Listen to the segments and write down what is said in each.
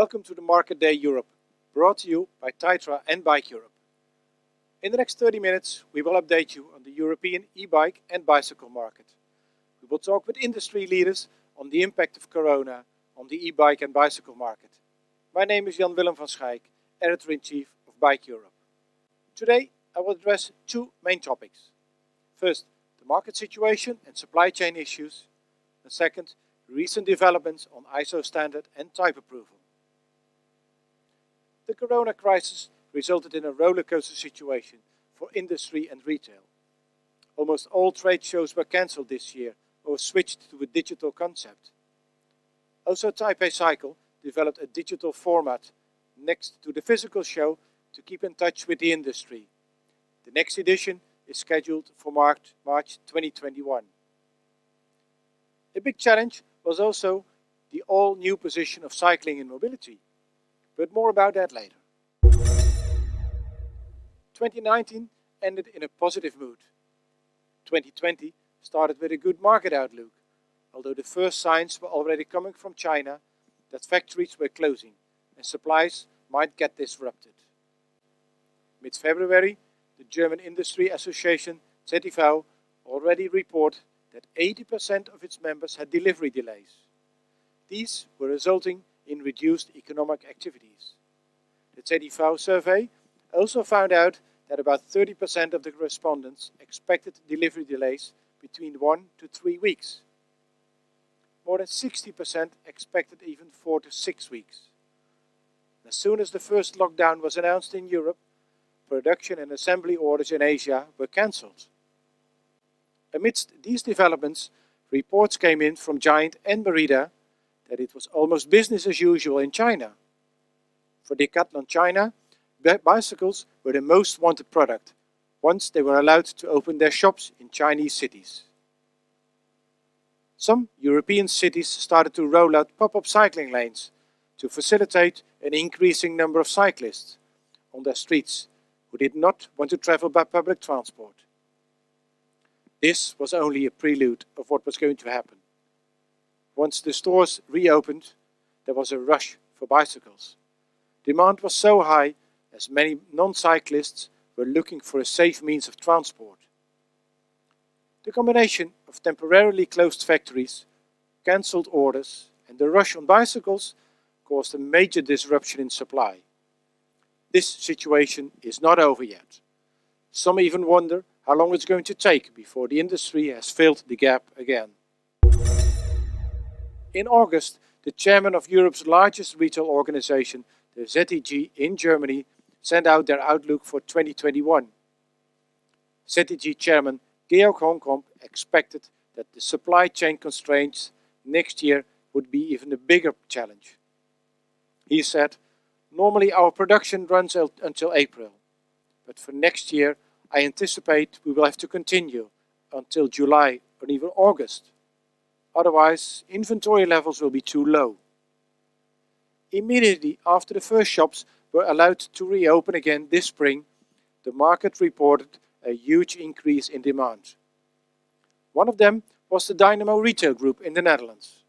Welcome to the Market Day Europe, brought to you by Titra and Bike Europe. In the next 30 minutes we will update you on the European e-bike and bicycle market. We will talk with industry leaders on the impact of Corona on the e-bike and bicycle market. My name is Jan-Willem van Schaik, Editor-in-Chief of Bike Europe. Today I will address two main topics. First, the market situation and supply chain issues. And second, recent developments on ISO standard and type approval. The Corona crisis resulted in a rollercoaster situation for industry and retail. Almost all trade shows were cancelled this year or switched to a digital concept. Also, Taipei Cycle developed a digital format next to the physical show to keep in touch with the industry. The next edition is scheduled for March 2021. A big challenge was also the all-new position of cycling in mobility. But more about that later. 2019 ended in a positive mood. 2020 started with a good market outlook, although the first signs were already coming from China that factories were closing and supplies might get disrupted. Mid-February, the German Industry Association ZDV already reported that 80% of its members had delivery delays. These were resulting in reduced economic activities. The ZDV survey also found out that about 30% of the respondents expected delivery delays between 1 to 3 weeks. More than 60% expected even 4 to 6 weeks. As soon as the first lockdown was announced in Europe, production and assembly orders in Asia were cancelled. Amidst these developments, reports came in from Giant and Merida that it was almost business as usual in China. For Decathlon China, bicycles were the most wanted product once they were allowed to open their shops in Chinese cities. Some European cities started to roll out pop-up cycling lanes to facilitate an increasing number of cyclists on their streets who did not want to travel by public transport. This was only a prelude of what was going to happen. Once the stores reopened, there was a rush for bicycles. Demand was so high as many non-cyclists were looking for a safe means of transport. The combination of temporarily closed factories, cancelled orders and the rush on bicycles caused a major disruption in supply. This situation is not over yet. Some even wonder how long it's going to take before the industry has filled the gap again. In August, the chairman of Europe's largest retail organization, the ZEG in Germany, sent out their outlook for 2021. ZEG chairman Georg Honkamp expected that the supply chain constraints next year would be even a bigger challenge. He said, "Normally our production runs until April, but for next year I anticipate we will have to continue until July or even August. Otherwise, inventory levels will be too low." Immediately after the first shops were allowed to reopen again this spring, the market reported a huge increase in demand. One of them was the Dynamo Retail Group in the Netherlands.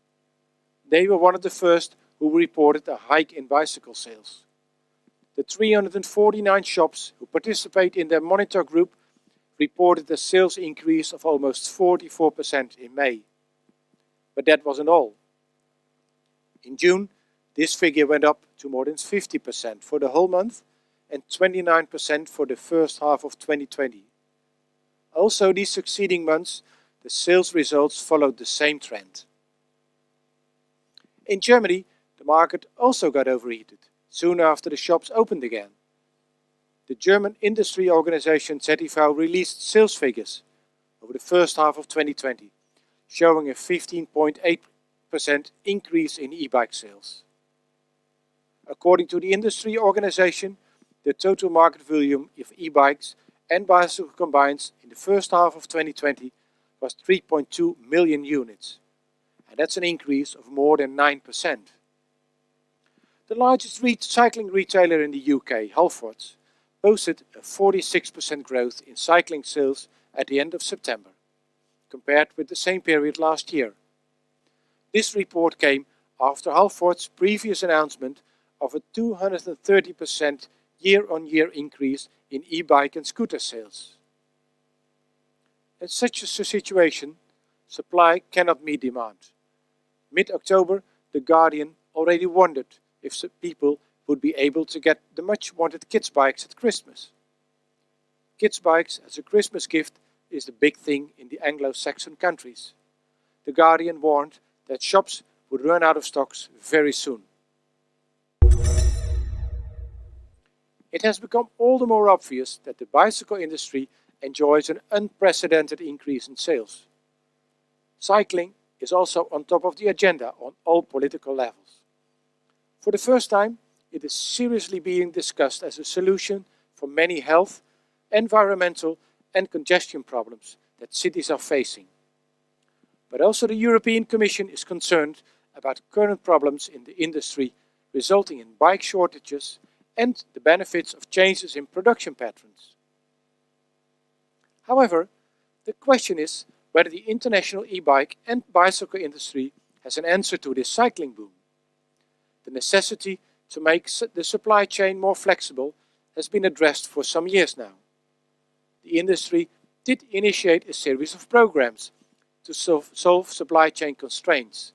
They were one of the first who reported a hike in bicycle sales. The 349 shops who participate in their monitor group reported a sales increase of almost 44% in May. But that wasn't all. In June, this figure went up to more than 50% for the whole month and 29% for the first half of 2020. Also, these succeeding months, the sales results followed the same trend. In Germany, the market also got overheated soon after the shops opened again. The German industry organization ZDV released sales figures over the first half of 2020, showing a 15.8% increase in e-bike sales. According to the industry organization, the total market volume of e-bikes and bicycles combined in the first half of 2020 was 3.2 million units, and that's an increase of more than 9%. The largest cycling retailer in the UK, Halfords, posted a 46% growth in cycling sales at the end of September, compared with the same period last year. This report came after Halfords' previous announcement of a 230% year-on-year increase in e-bike and scooter sales. In such a situation, supply cannot meet demand. Mid-October, The Guardian already wondered if people would be able to get the much-wanted kids' bikes at Christmas. Kids' bikes as a Christmas gift is the big thing in the Anglo-Saxon countries. The Guardian warned that shops would run out of stocks very soon. It has become all the more obvious that the bicycle industry enjoys an unprecedented increase in sales. Cycling is also on top of the agenda on all political levels. For the first time, it is seriously being discussed as a solution for many health, environmental and congestion problems that cities are facing. But also the European Commission is concerned about current problems in the industry resulting in bike shortages and the benefits of changes in production patterns. However, the question is whether the international e-bike and bicycle industry has an answer to this cycling boom. The necessity to make the supply chain more flexible has been addressed for some years now. The industry did initiate a series of programs to solve supply chain constraints,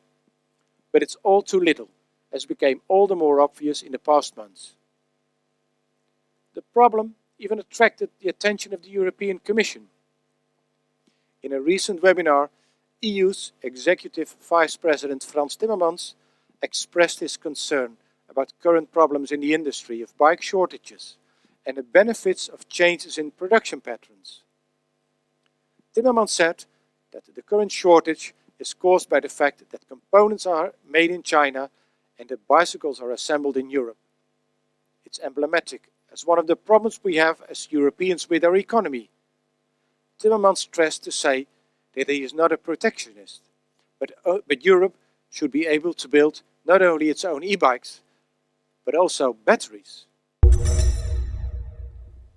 but it's all too little, as became all the more obvious in the past months. The problem even attracted the attention of the European Commission. In a recent webinar, EU's Executive Vice President Frans Timmermans expressed his concern about current problems in the industry of bike shortages and the benefits of changes in production patterns. Timmermans said that the current shortage is caused by the fact that components are made in China and that bicycles are assembled in Europe. It's emblematic as one of the problems we have as Europeans with our economy. Timmermans stressed to say that he is not a protectionist, but Europe should be able to build not only its own e-bikes, but also batteries.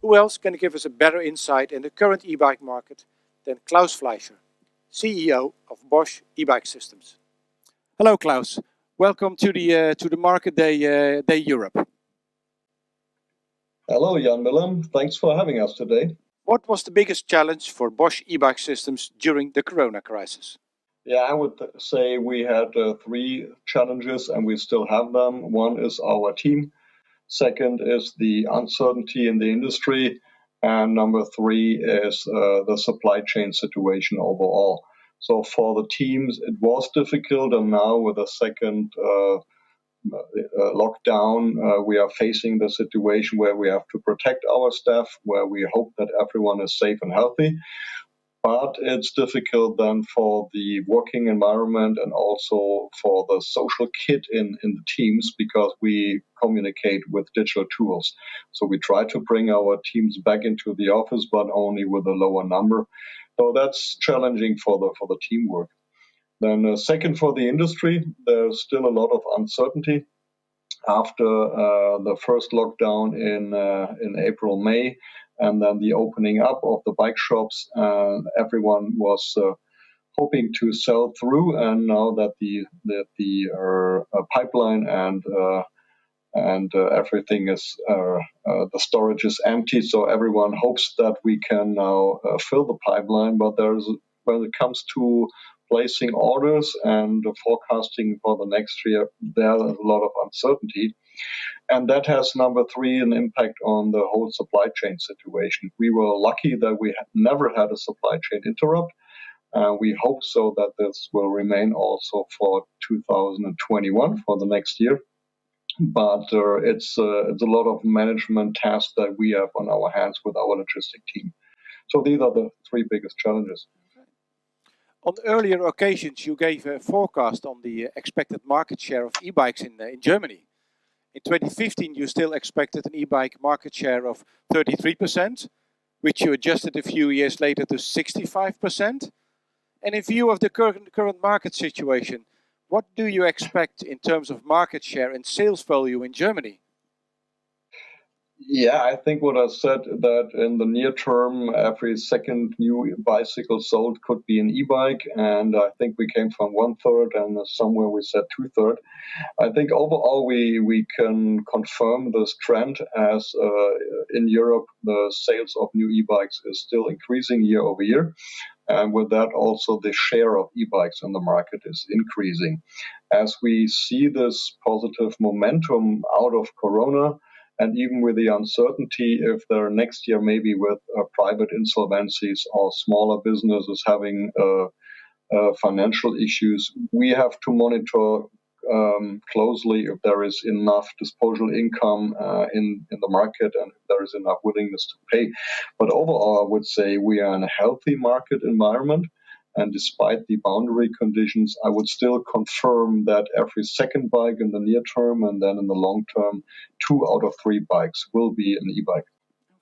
Who else can give us a better insight in the current e-bike market than Claus Fleischer, CEO of Bosch e-bike systems? Hello Claus, welcome to the Market Day Europe. Hello Jan Willem, thanks for having us today. What was the biggest challenge for Bosch e-bike systems during the Corona crisis? Yeah, I would say we had three challenges and we still have them. One is our team. Second is the uncertainty in the industry. And number three is the supply chain situation overall. So for the teams, it was difficult. And now with the second lockdown, we are facing the situation where we have to protect our staff, where we hope that everyone is safe and healthy. But it's difficult then for the working environment and also for the social kit in the teams because we communicate with digital tools. So we try to bring our teams back into the office, but only with a lower number. So that's challenging for the teamwork. Then second, for the industry, there's still a lot of uncertainty. After the first lockdown in April, May, and then the opening up of the bike shops, everyone was hoping to sell through. And now that the pipeline and everything is the storage is empty, so everyone hopes that we can now fill the pipeline. But when it comes to placing orders and forecasting for the next year, there's a lot of uncertainty. And that has, number three, an impact on the whole supply chain situation. We were lucky that we never had a supply chain interrupt. We hope so that this will remain also for 2021, for the next year. But it's a lot of management tasks that we have on our hands with our logistic team. So these are the three biggest challenges. On earlier occasions, you gave a forecast on the expected market share of e-bikes in Germany. In 2015, you still expected an e-bike market share of 33%, which you adjusted a few years later to 65%. And in view of the current market situation, what do you expect in terms of market share and sales volume in Germany? Yeah, I think what I said that in the near term, every second new bicycle sold could be an e-bike, and I think we came from 1/3, and somewhere we said 2/3. I think overall we can confirm this trend as in Europe the sales of new e-bikes is still increasing year over year, and with that also the share of e-bikes in the market is increasing. As we see this positive momentum out of Corona, and even with the uncertainty if there next year maybe with private insolvencies or smaller businesses having financial issues, we have to monitor closely if there is enough disposable income in the market and if there is enough willingness to pay. But overall, I would say we are in a healthy market environment. And despite the boundary conditions, I would still confirm that every second bike in the near term and then in the long term, 2 out of 3 bikes will be an e-bike.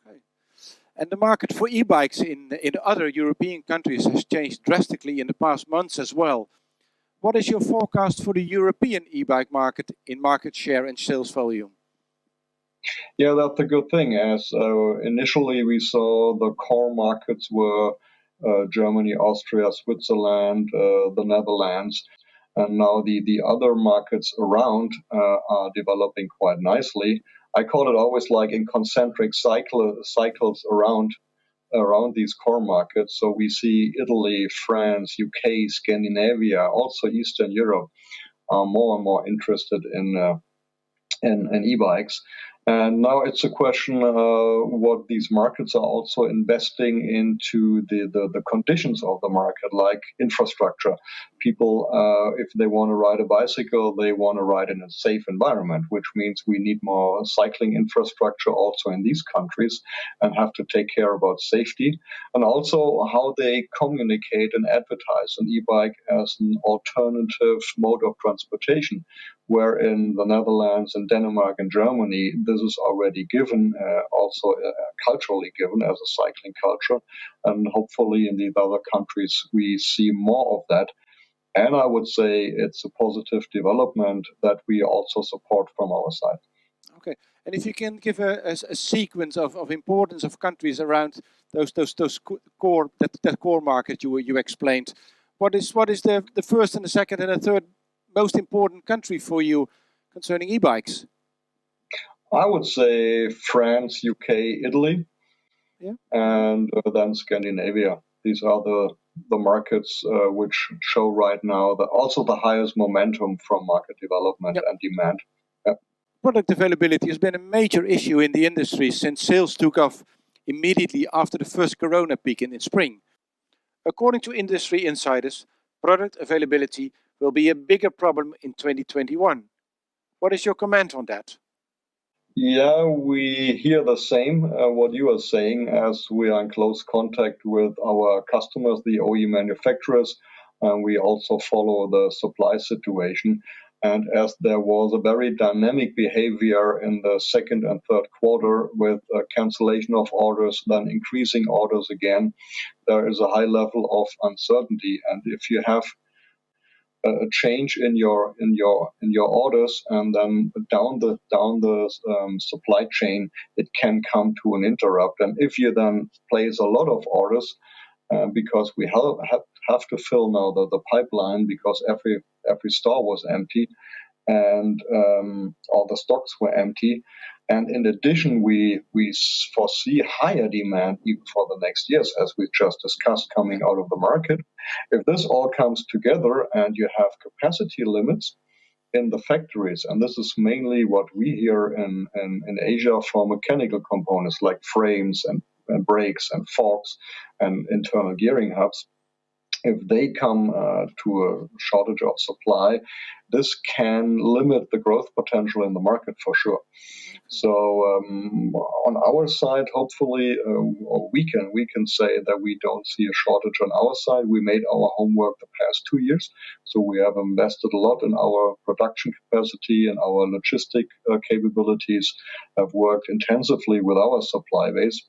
Okay. And the market for e-bikes in other European countries has changed drastically in the past months as well. What is your forecast for the European e-bike market in market share and sales volume? Yeah, that's a good thing. As initially we saw the core markets were Germany, Austria, Switzerland, the Netherlands, and now the other markets around are developing quite nicely. I call it always like in concentric cycles around these core markets. So we see Italy, France, UK, Scandinavia, also Eastern Europe are more and more interested in e-bikes. And now it's a question what these markets are also investing into the conditions of the market, like infrastructure. People, if they want to ride a bicycle, they want to ride in a safe environment, which means we need more cycling infrastructure also in these countries and have to take care about safety. And also how they communicate and advertise an e-bike as an alternative mode of transportation, where in the Netherlands and Denmark and Germany, this is already given, also culturally given as a cycling culture. And hopefully in the other countries, we see more of that. And I would say it's a positive development that we also support from our side. Okay, and if you can give a sequence of importance of countries around those core that core market you explained, what is the first and the second and the third most important country for you concerning e-bikes? I would say France, UK, Italy, yeah, and then Scandinavia. These are the markets which show right now also the highest momentum from market development yep. and demand. Product availability has been a major issue in the industry since sales took off immediately after the first Corona peak in spring. According to industry insiders, product availability will be a bigger problem in 2021. What is your comment on that? Yeah, we hear the same, what you are saying, as we are in close contact with our customers, the OE manufacturers, and we also follow the supply situation. And as there was a very dynamic behavior in the second and third quarter with cancellation of orders, then increasing orders again, there is a high level of uncertainty. And if you have a change in your orders and then down the supply chain, it can come to an interrupt. And if you then place a lot of orders, because we have to fill now the pipeline because every store was empty and all the stocks were empty. And in addition, we foresee higher demand even for the next years, as we just discussed, coming out of the market. If this all comes together and you have capacity limits in the factories, and this is mainly what we hear in Asia for mechanical components like frames and brakes and forks and internal gearing hubs, if they come to a shortage of supply, this can limit the growth potential in the market for sure. So on our side, hopefully, we can say that we don't see a shortage on our side. We made our homework the past 2 years, so we have invested a lot in our production capacity and our logistic capabilities. Have worked intensively with our supply base.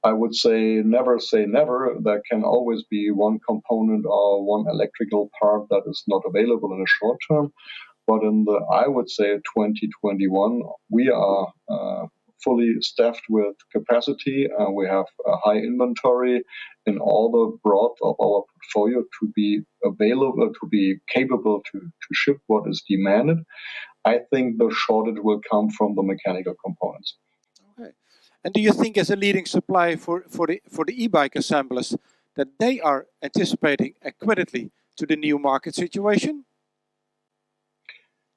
I would say never. There can always be one component or one electrical part that is not available in the short term. But I would say 2021, we are fully staffed with capacity. We have a high inventory in all the breadth of our portfolio to be available, to be capable to ship what is demanded. I think the shortage will come from the mechanical components. Okay. And do you think, as a leading supplier for the e-bike assemblers, that they are anticipating adequately to the new market situation?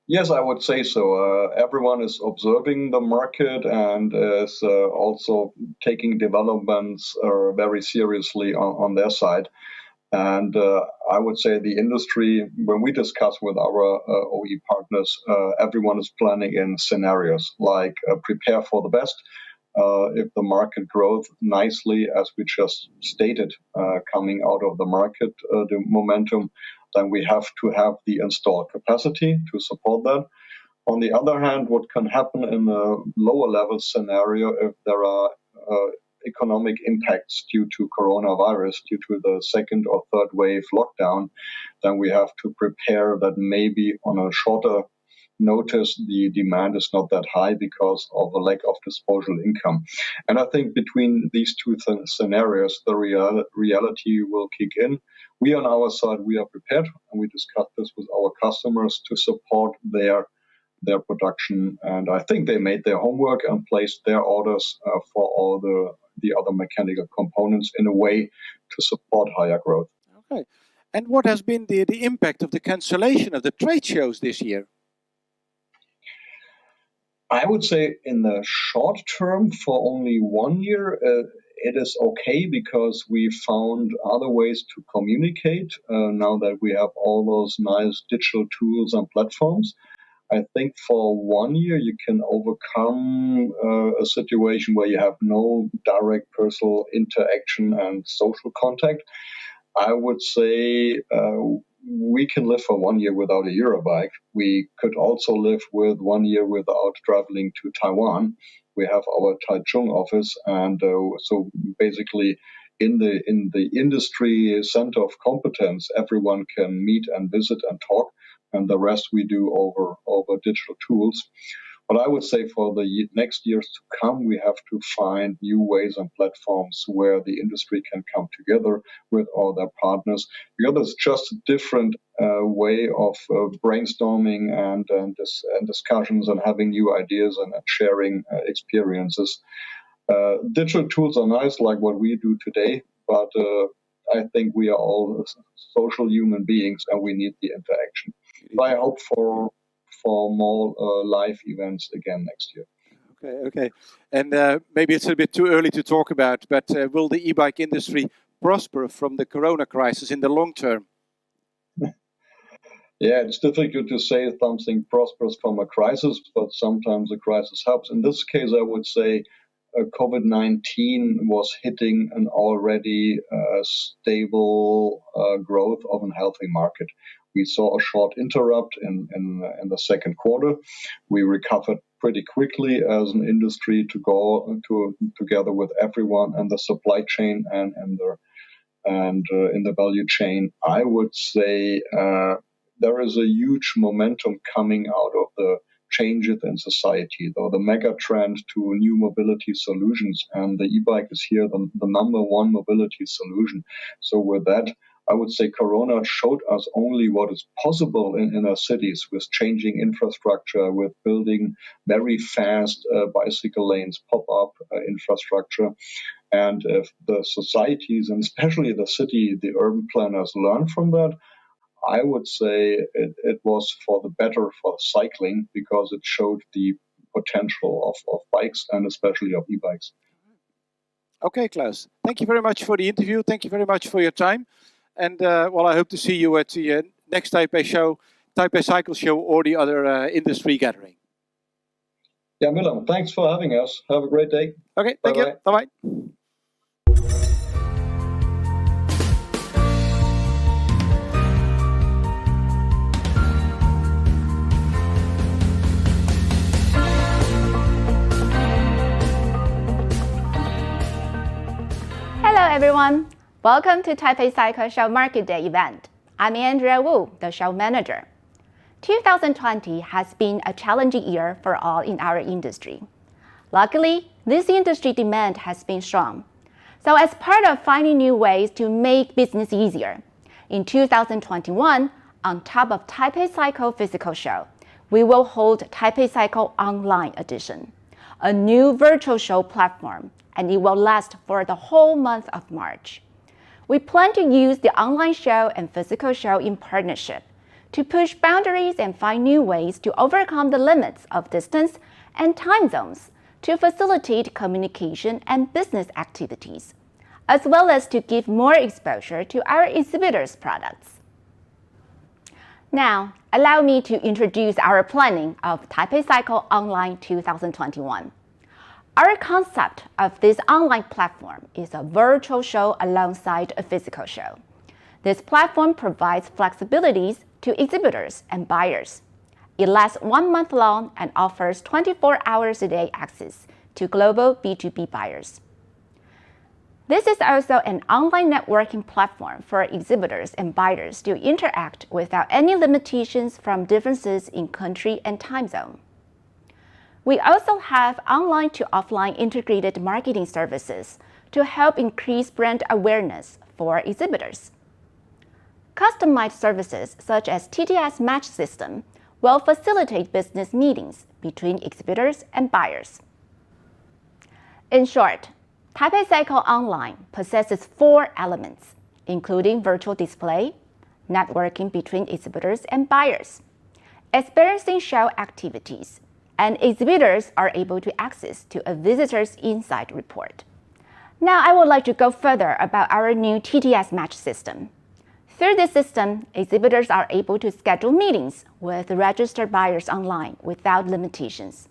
Yes, I would say so. Everyone is observing the market and is also taking developments very seriously on their side. And I would say the industry, when we discuss with our OE partners, everyone is planning in scenarios like prepare for the best. If the market grows nicely, as we just stated, coming out of the market, the momentum, then we have to have the installed capacity to support that. On the other hand, what can happen in a lower level scenario if there are economic impacts due to coronavirus, due to the second or third wave lockdown, then we have to prepare that maybe on a shorter notice the demand is not that high because of a lack of disposable income. And I think between these two scenarios, the reality will kick in. We on our side, we are prepared, and we discussed this with our customers to support their production. And I think they made their homework and placed their orders for all the other mechanical components in a way to support higher growth. Okay. And what has been the impact of the cancellation of the trade shows this year? I would say in the short term, for only 1 year, it is okay because we found other ways to communicate now that we have all those nice digital tools and platforms. I think for 1 year you can overcome a situation where you have no direct personal interaction and social contact. I would say we can live for 1 year without a Eurobike. We could also live with 1 year without traveling to Taiwan. We have our Taichung office, and so basically in the industry center of competence, everyone can meet and visit and talk, and the rest we do over digital tools. But I would say for the next years to come, we have to find new ways and platforms where the industry can come together with all their partners. Because it's just a different way of brainstorming and discussions and having new ideas and sharing experiences. Digital tools are nice, like what we do today, but I think we are all social human beings and we need the interaction. So I hope for more live events again next year. Okay. And maybe it's a bit too early to talk about, but will the e-bike industry prosper from the corona crisis in the long term? Yeah, it's difficult to say something prospers from a crisis, but sometimes a crisis helps. In this case, I would say COVID-19 was hitting an already stable growth of a healthy market. We saw a short interrupt in the second quarter. We recovered pretty quickly as an industry to go together with everyone and the supply chain and in the value chain. I would say there is a huge momentum coming out of the changes in society, though the mega trend to new mobility solutions, and the e-bike is here the number one mobility solution. So with that, I would say Corona showed us only what is possible in our cities with changing infrastructure, with building very fast bicycle lanes, pop-up infrastructure. And if the societies, and especially the city, the urban planners learn from that, I would say it was for the better for cycling because it showed the potential of bikes and especially of e-bikes. Okay, Claus. Thank you very much for the interview. Thank you very much for your time. And well, I hope to see you at the next Taipei show, Taipei Cycle Show, or the other industry gathering. Yeah, Milan, thanks for having us. Have a great day. Okay, thank you. Bye-bye. Hello everyone, welcome to Taipei Cycle Show Market Day event. I'm Andrea Wu, the show manager. 2020 has been a challenging year for all in our industry. Luckily, this industry demand has been strong. So as part of finding new ways to make business easier, in 2021, on top of Taipei Cycle Physical Show, we will hold Taipei Cycle Online Edition, a new virtual show platform, and it will last for the whole month of March. We plan to use the online show and physical show in partnership to push boundaries and find new ways to overcome the limits of distance and time zones to facilitate communication and business activities, as well as to give more exposure to our exhibitors' products. Now, allow me to introduce our planning of Taipei Cycle Online 2021. Our concept of this online platform is a virtual show alongside a physical show. This platform provides flexibilities to exhibitors and buyers. It lasts 1 month long and offers 24 hours a day access to global B2B buyers. This is also an online networking platform for exhibitors and buyers to interact without any limitations from differences in country and time zone. We also have online to offline integrated marketing services to help increase brand awareness for exhibitors. Customized services such as TTS Match System will facilitate business meetings between exhibitors and buyers. In short, Taipei Cycle Online possesses 4 elements, including virtual display, networking between exhibitors and buyers, experiencing show activities, and exhibitors are able to access to a visitor's insight report. Now I would like to go further about our new TTS Match System. Through this system, exhibitors are able to schedule meetings with registered buyers online without limitations.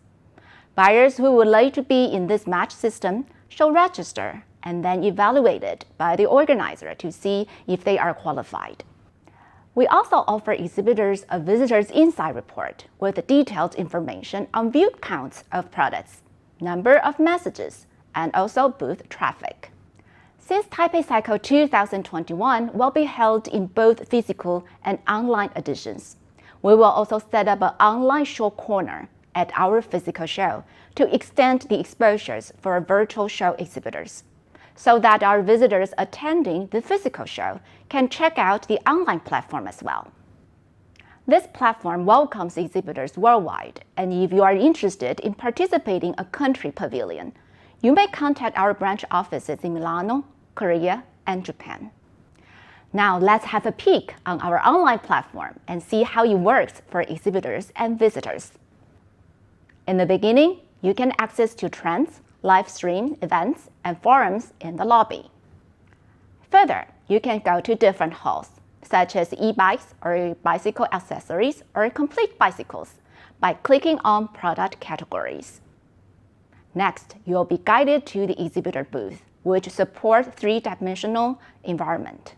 Buyers who would like to be in this match system shall register and then evaluated by the organizer to see if they are qualified. We also offer exhibitors a visitor's insight report with detailed information on view counts of products, number of messages, and also booth traffic. Since Taipei Cycle 2021 will be held in both physical and online editions, we will also set up an online show corner at our physical show to extend the exposures for virtual show exhibitors, so that our visitors attending the physical show can check out the online platform as well. This platform welcomes exhibitors worldwide, and if you are interested in participating in a country pavilion, you may contact our branch offices in Milano, Korea, and Japan. Now let's have a peek on our online platform and see how it works for exhibitors and visitors. In the beginning, you can access to trends, live stream events, and forums in the lobby. Further, you can go to different halls, such as e-bikes or bicycle accessories or complete bicycles, by clicking on product categories. Next, you'll be guided to the exhibitor booth, which supports 3-dimensional environment.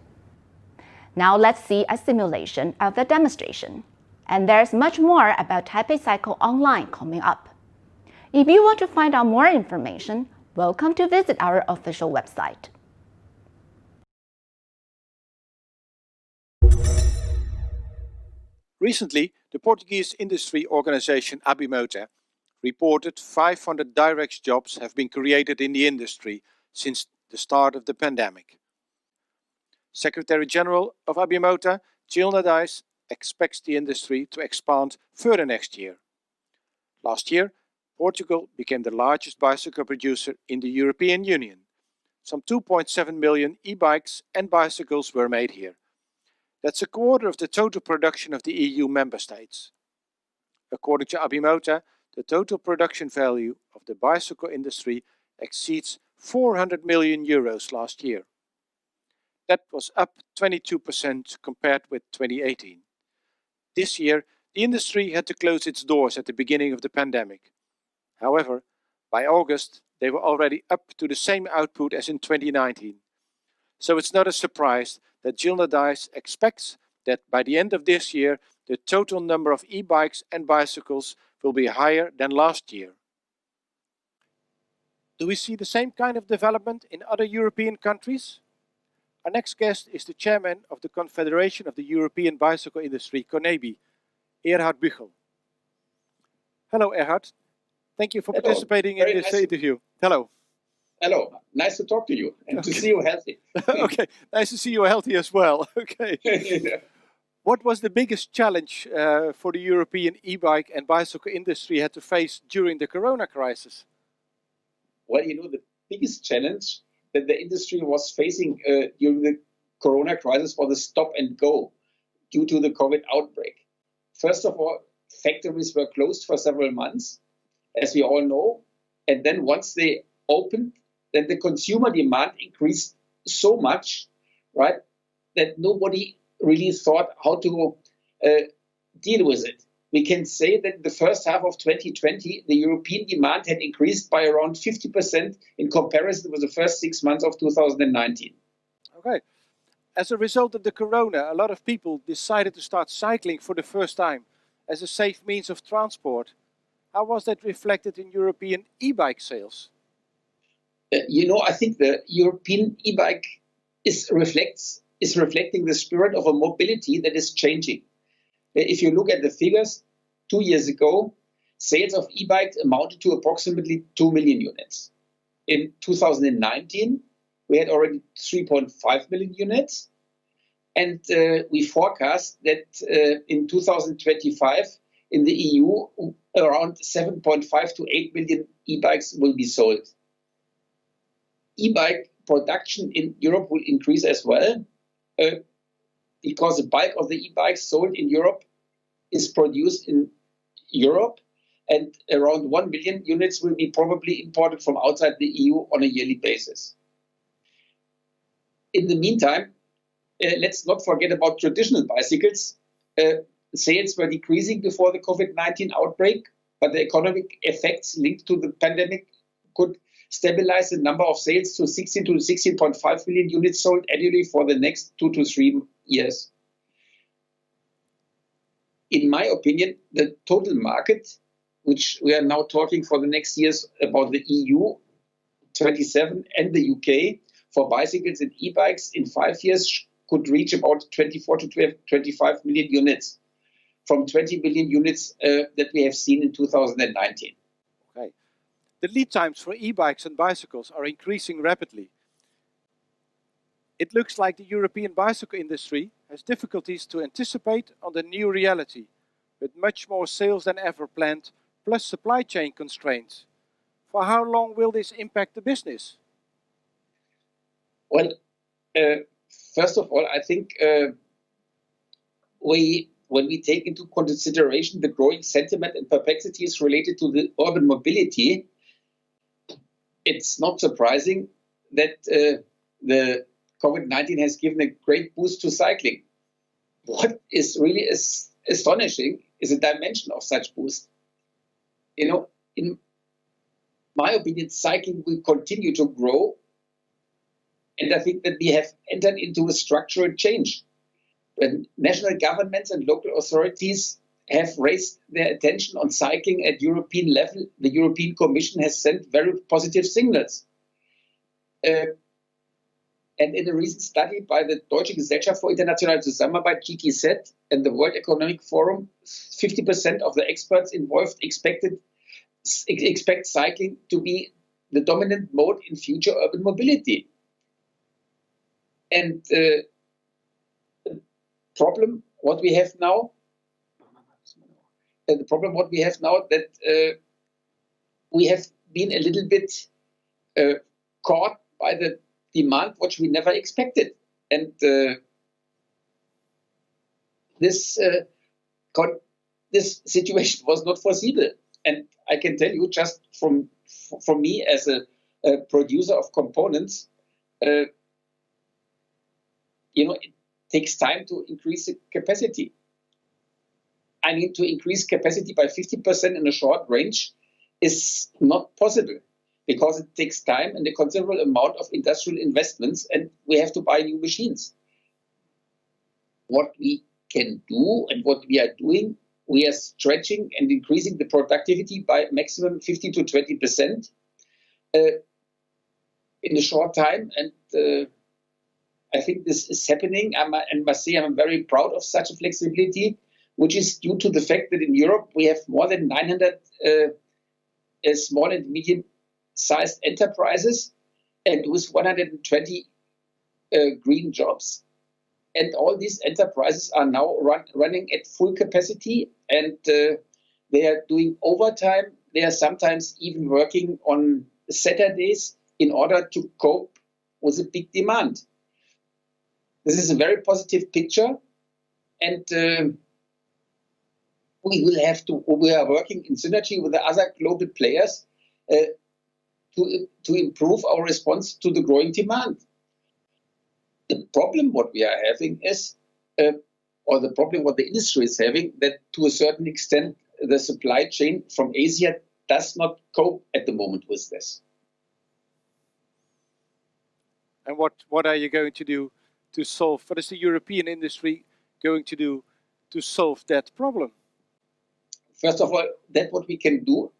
Now let's see a simulation of the demonstration. And there's much more about Taipei Cycle Online coming up. If you want to find out more information, welcome to visit our official website. Recently, the Portuguese industry organization Abimota reported 500 direct jobs have been created in the industry since the start of the pandemic. Secretary General of Abimota, Jill Nadais, expects the industry to expand further next year. Last year, Portugal became the largest bicycle producer in the European Union. Some 2.7 million e-bikes and bicycles were made here. That's a quarter of the total production of the EU member states. According to Abimota, the total production value of the bicycle industry exceeds 400 million euros last year. That was up 22% compared with 2018. This year, the industry had to close its doors at the beginning of the pandemic. However, by August, they were already up to the same output as in 2019. So it's not a surprise that Jill Nadais expects that by the end of this year, the total number of e-bikes and bicycles will be higher than last year. Do we see the same kind of development in other European countries? Our next guest is the chairman of the Confederation of the European Bicycle Industry, CONEBI, Erhard Buchel. Hello, Erhard. Thank you for Hello. participating in Very this nice. interview. Hello. Hello, nice to talk to you and to see you healthy. Okay, nice to see you healthy as well. Okay. What was the biggest challenge for the European e-bike and bicycle industry had to face during the Corona crisis? Well, the biggest challenge that the industry was facing during the Corona crisis was the stop and go due to the COVID outbreak. First of all, factories were closed for several months, as we all know. And then once they opened, then the consumer demand increased so much, right, that nobody really thought how to deal with it. We can say that the first half of 2020, the European demand had increased by around 50% in comparison with the first 6 months of 2019. Okay. As a result of the Corona, a lot of people decided to start cycling for the first time as a safe means of transport. How was that reflected in European e-bike sales? I think the European e-bike is reflecting the spirit of a mobility that is changing. If you look at the figures, 2 years ago, sales of e-bikes amounted to approximately 2 million units. In 2019, we had already 3.5 million units. And we forecast that in 2025, in the EU, around 7.5 to 8 million e-bikes will be sold. E-bike production in Europe will increase as well, because the bulk of the e-bikes sold in Europe is produced in Europe, and around 1 million units will be probably imported from outside the EU on a yearly basis. In the meantime, let's not forget about traditional bicycles. Sales were decreasing before the COVID-19 outbreak, but the economic effects linked to the pandemic could stabilize the number of sales to 16 to 16.5 million units sold annually for the next 2 to 3 years. In my opinion, the total market, which we are now talking for the next years about the EU 27 and the UK for bicycles and e-bikes in 5 years could reach about 24 to 25 million units from 20 million units that we have seen in 2019. Okay. The lead times for e-bikes and bicycles are increasing rapidly. It looks like the European bicycle industry has difficulties to anticipate on the new reality, with much more sales than ever planned, plus supply chain constraints. For how long will this impact the business? Well, first of all, I think when we take into consideration the growing sentiment and perplexities related to the urban mobility, it's not surprising that the COVID-19 has given a great boost to cycling. What is really astonishing is the dimension of such boost. In my opinion, cycling will continue to grow. And I think that we have entered into a structural change. When national governments and local authorities have raised their attention on cycling at European level, the European Commission has sent very positive signals. And in a recent study by the Deutsche Gesellschaft für internationale Zusammenarbeit, GTZ, and the World Economic Forum, 50% of the experts involved expect cycling to be the dominant mode in future urban mobility. And the problem what we have now that we have been a little bit caught by the demand which we never expected, and this situation was not foreseeable. And I can tell you, just from me as a producer of components, it takes time to increase the capacity. I mean, to increase capacity by 50% in a short range is not possible, because it takes time and a considerable amount of industrial investments, and we have to buy new machines. What we can do and what we are doing, we are stretching and increasing the productivity by maximum 50 to 20% in a short time. And I think this is happening. I must say I'm very proud of such a flexibility, which is due to the fact that in Europe we have more than 900 small and medium-sized enterprises and with 120 green jobs. And all these enterprises are now running at full capacity, and they are doing overtime. They are sometimes even working on Saturdays in order to cope with the big demand. This is a very positive picture, and we are working in synergy with the other global players to improve our response to the growing demand. The problem what we are having is, or the problem what the industry is having, that to a certain extent the supply chain from Asia does not cope at the moment with this. And what are you going to do to solve, what is the European industry going to do to solve that problem? First of all, that what we can do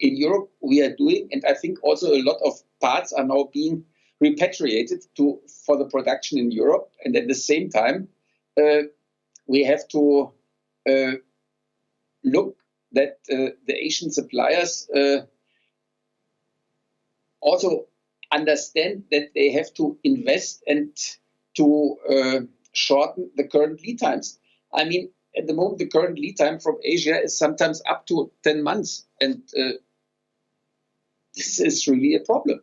in Europe, we are doing, and I think also a lot of parts are now being repatriated for the production in Europe. And at the same time, we have to look that the Asian suppliers also understand that they have to invest and to shorten the current lead times. I mean, at the moment, the current lead time from Asia is sometimes up to 10 months. And this is really a problem.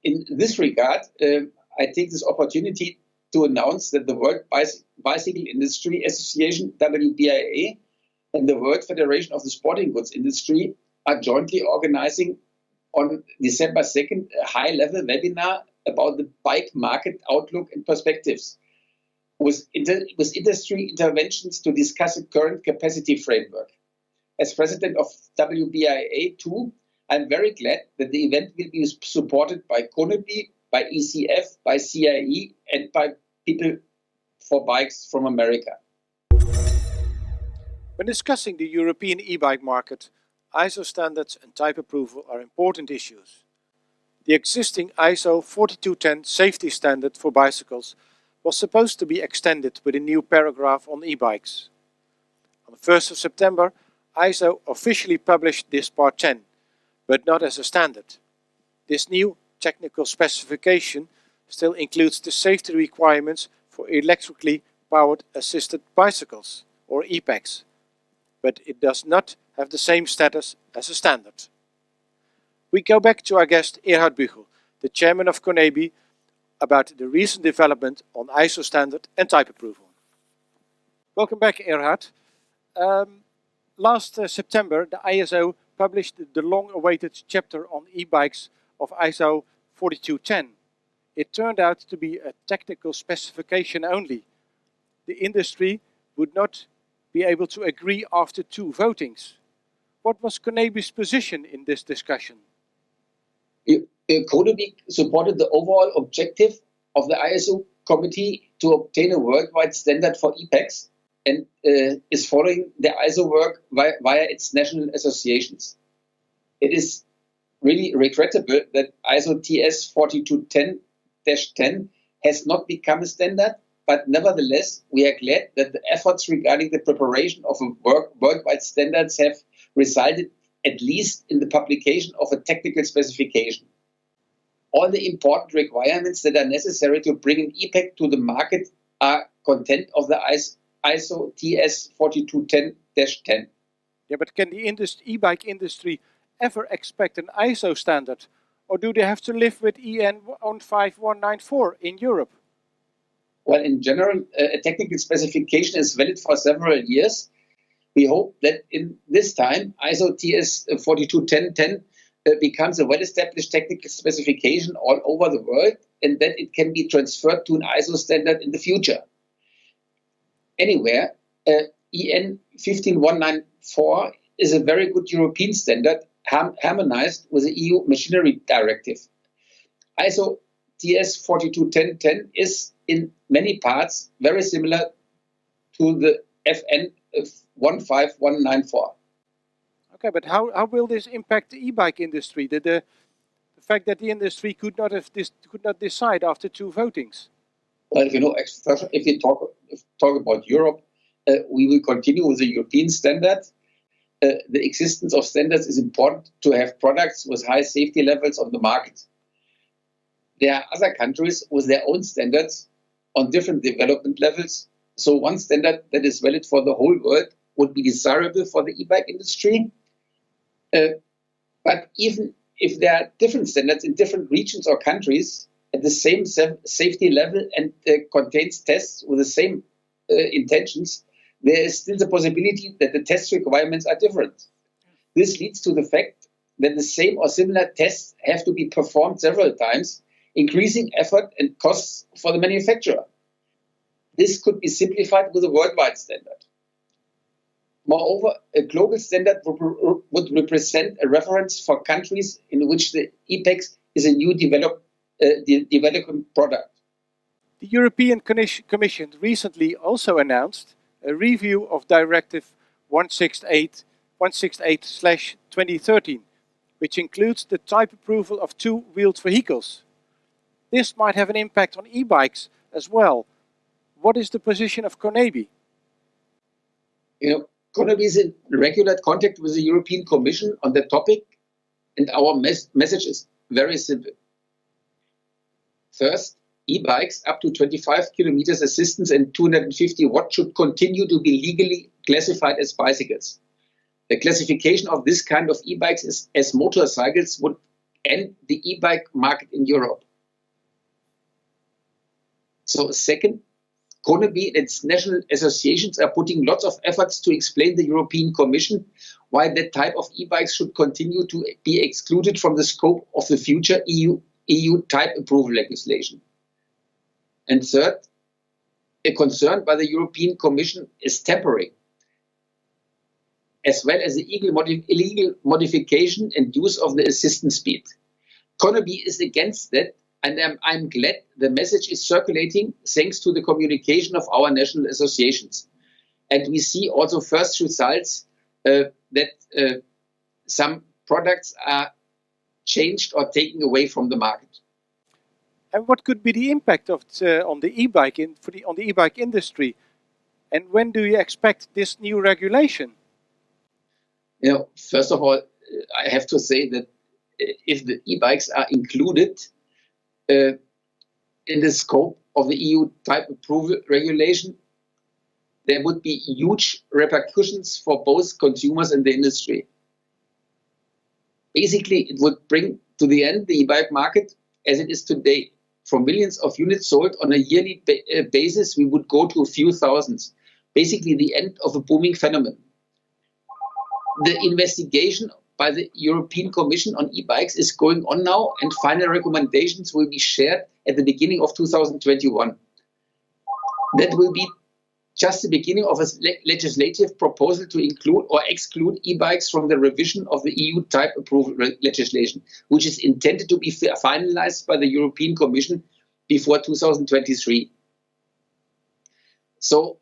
In this regard, I take this opportunity to announce that the World Bicycle Industry Association, WBIA, and the World Federation of the Sporting Goods Industry are jointly organizing on December 2nd a high-level webinar about the bike market outlook and perspectives, with industry interventions to discuss the current capacity framework. As president of WBIA too, I'm very glad that the event will be supported by CONEBI, by ECF, by CIE, and by People for Bikes from America. When discussing the European e-bike market, ISO standards and type approval are important issues. The existing ISO 4210 safety standard for bicycles was supposed to be extended with a new paragraph on e-bikes. On the 1st of September, ISO officially published this Part 10, but not as a standard. This new technical specification still includes the safety requirements for electrically powered assisted bicycles, or eBikes, but it does not have the same status as a standard. We go back to our guest Erhard Buchel, the chairman of CONEBI, about the recent development on ISO standard and type approval. Welcome back, Erhard. Last September, the ISO published the long-awaited chapter on e-bikes of ISO 4210. It turned out to be a technical specification only. The industry would not be able to agree after 2 votings. What was CONEBI's position in this discussion? CONEBI supported the overall objective of the ISO committee to obtain a worldwide standard for e-bikes and is following the ISO work via its national associations. It is really regrettable that ISO TS 4210-10 has not become a standard, but nevertheless, we are glad that the efforts regarding the preparation of a worldwide standards have resulted at least in the publication of a technical specification. All the important requirements that are necessary to bring an e-bike to the market are content of the ISO TS 4210-10. Yeah, but can the e-bike industry ever expect an ISO standard, or do they have to live with EN 15194 in Europe? Well, in general, a technical specification is valid for several years. We hope that in this time, ISO TS 4210-10 becomes a well-established technical specification all over the world, and that it can be transferred to an ISO standard in the future. Anywhere, EN 15194 is a very good European standard, harmonized with the EU Machinery Directive. ISO TS 4210-10 is in many parts very similar to the FN 15194. Okay, but how will this impact the e-bike industry? The fact that the industry could not decide after 2 votings. Well, if you talk about Europe, we will continue with the European standard. the existence of standards is important to have products with high safety levels on the market. There are other countries with their own standards on different development levels. So one standard that is valid for the whole world would be desirable for the e-bike industry. But even if there are different standards in different regions or countries at the same safety level and contains tests with the same intentions, there is still the possibility that the test requirements are different. This leads to the fact that the same or similar tests have to be performed several times, increasing effort and costs for the manufacturer. This could be simplified with a worldwide standard. Moreover, a global standard would represent a reference for countries in which the e-bike is a new developing product. The European Commission recently also announced a review of Directive 168/2013, which includes the type approval of two-wheeled vehicles. This might have an impact on e-bikes as well. What is the position of CONEBI? CONEBI is in regular contact with the European Commission on the topic, and our message is very simple. First, e-bikes up to 25 kilometers assistance and 250 watts should continue to be legally classified as bicycles. The classification of this kind of e-bikes as motorcycles would end the e-bike market in Europe. So second, CONEBI and its national associations are putting lots of efforts to explain the European Commission why that type of e-bikes should continue to be excluded from the scope of the future EU type approval legislation. And third, a concern by the European Commission is temporary, as well as the illegal modification and use of the assistance speed. CONEBI is against that, and I'm glad the message is circulating thanks to the communication of our national associations. And we see also first results that some products are changed or taken away from the market. And what could be the impact of on the e-bike on the e-bike industry? And when do you expect this new regulation? First of all, I have to say that if the e-bikes are included in the scope of the EU type approval regulation, there would be huge repercussions for both consumers and the industry. Basically, it would bring to the end the e-bike market as it is today. From millions of units sold on a yearly basis, we would go to a few thousands. Basically, the end of a booming phenomenon. The investigation by the European Commission on e-bikes is going on now, and final recommendations will be shared at the beginning of 2021. That will be just the beginning of a legislative proposal to include or exclude e-bikes from the revision of the EU type approval legislation, which is intended to be finalized by the European Commission before 2023. So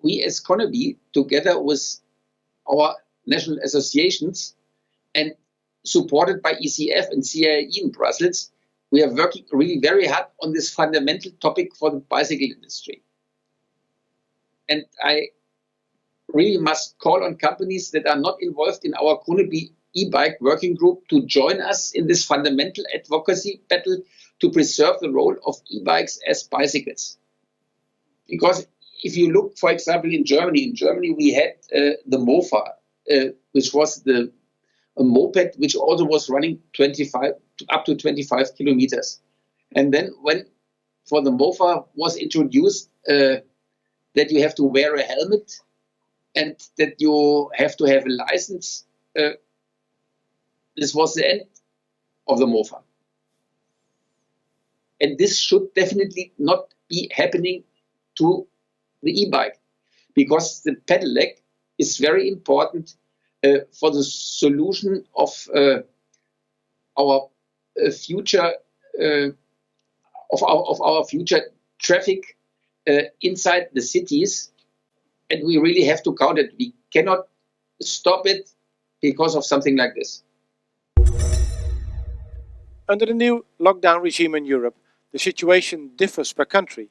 we as CONEBI, together with our national associations and supported by ECF and CIE in Brussels, we are working really very hard on this fundamental topic for the bicycle industry. And I really must call on companies that are not involved in our CONEBI e-bike working group to join us in this fundamental advocacy battle to preserve the role of e-bikes as bicycles. Because if you look, for example, in Germany we had the Mofa, which was a moped which also was running up to 25 kilometers. And then when for the Mofa was introduced that you have to wear a helmet and that you have to have a license, this was the end of the Mofa. And this should definitely not be happening to the e-bike, because the pedelec is very important for the solution of our future our future traffic inside the cities, and we really have to count it. We cannot stop it because of something like this. Under the new lockdown regime in Europe, the situation differs per country.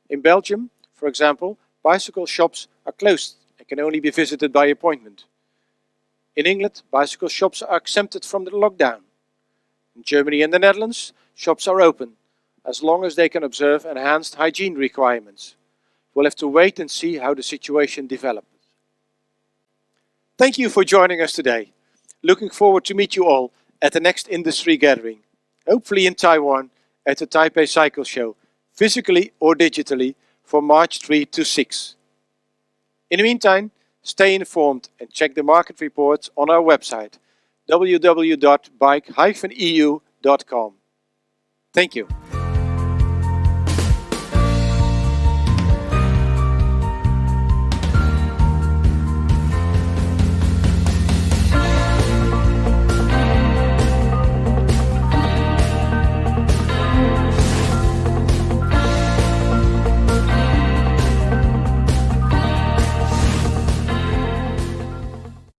In Belgium, for example, bicycle shops are closed and can only be visited by appointment. In England, bicycle shops are exempted from the lockdown. In Germany and the Netherlands, shops are open, as long as they can observe enhanced hygiene requirements. We'll have to wait and see how the situation develops. Thank you for joining us today. Looking forward to meet you all at the next industry gathering, hopefully in Taiwan at the Taipei Cycle Show, physically or digitally, from March 3 to 6. In the meantime, stay informed and check the market reports on our website www.bike-eu.com. Thank you.